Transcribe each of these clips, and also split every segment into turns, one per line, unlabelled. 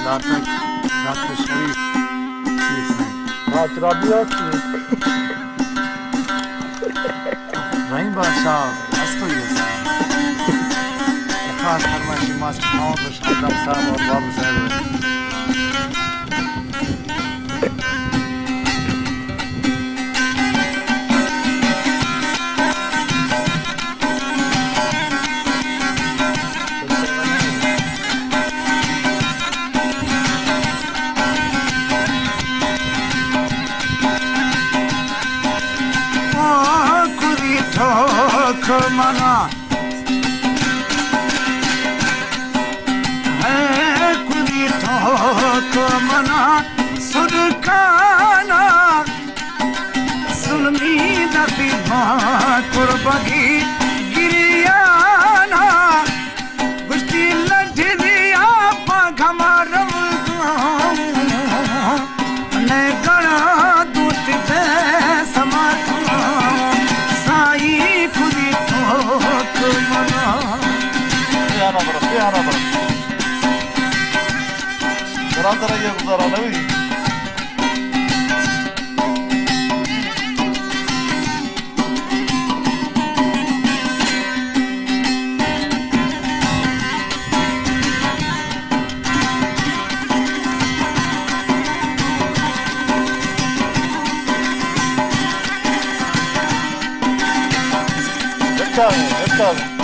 Zaten Şerif
Hatırlamıyor ki.
Rahim Başa hasta uyuyorsun. Efendim farmaşı maske tamamdır. Adam sağ ol. Babu sağ मना है कुली ठोक मना सुरखाना सुनमी दती भाकुर बगी गिरियाना गुस्ती लठ दिया पघमारम ने गणा दूत दे समाखा साई खुदी ठोक मना
Ana bırak. Buranlara yazılar anlayın. Hep tabi.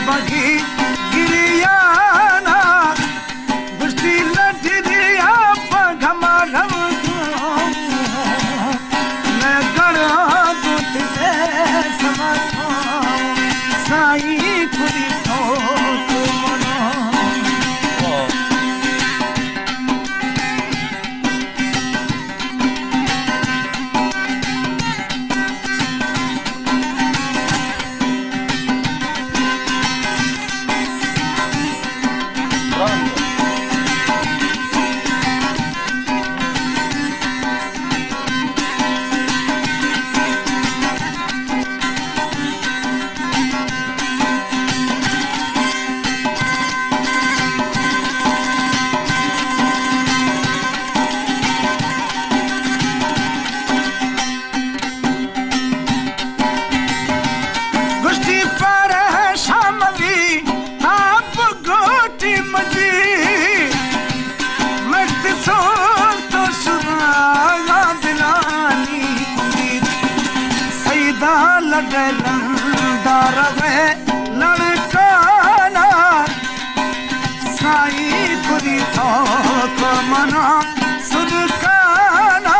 बगी गिरियाना गुस्ती लठ दिया पघमारम मैं गणा दूत दे समाखा साई खुदी ठोक मना लड़दार लड़काना साई खुदी ठोक मना सुरखाना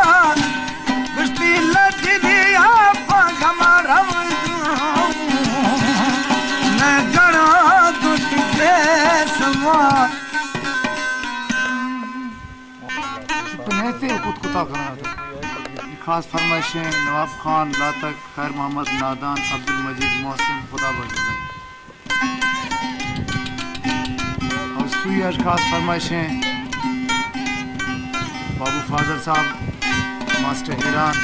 गुस्ती लठ दिया पघमारम मैं गणा दूत दे समा कुत्ता करना खास फरमाइशें नवाब खान लातक खैर मोहम्मद नादान अब्दुल मजीद मोहसिन खुदा बख्श और सुई खास फरमाइशें बाबू फाजल साहब मास्टर ईरान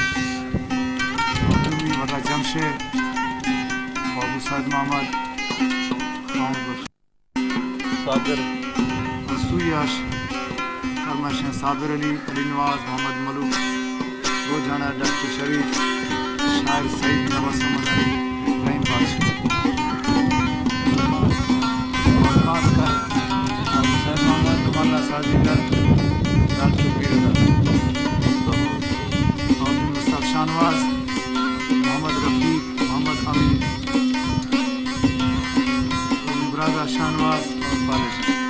वरा जमशेद बाबू सैद मोहम्मद साबिर सुई फरमाइशें साबिर अली नवाज मोहम्मद मलूक रोजाना डॉक्टर शरीफ शायर सईद नवाज समंदरी रहीम बादशाह खासकर हुसैन मोहम्मद मौलाना साजिदर डॉक्टर पीरदा और मुस्तफा शानवाज आमीन। ब्रादा शाहनवाज और पालेशन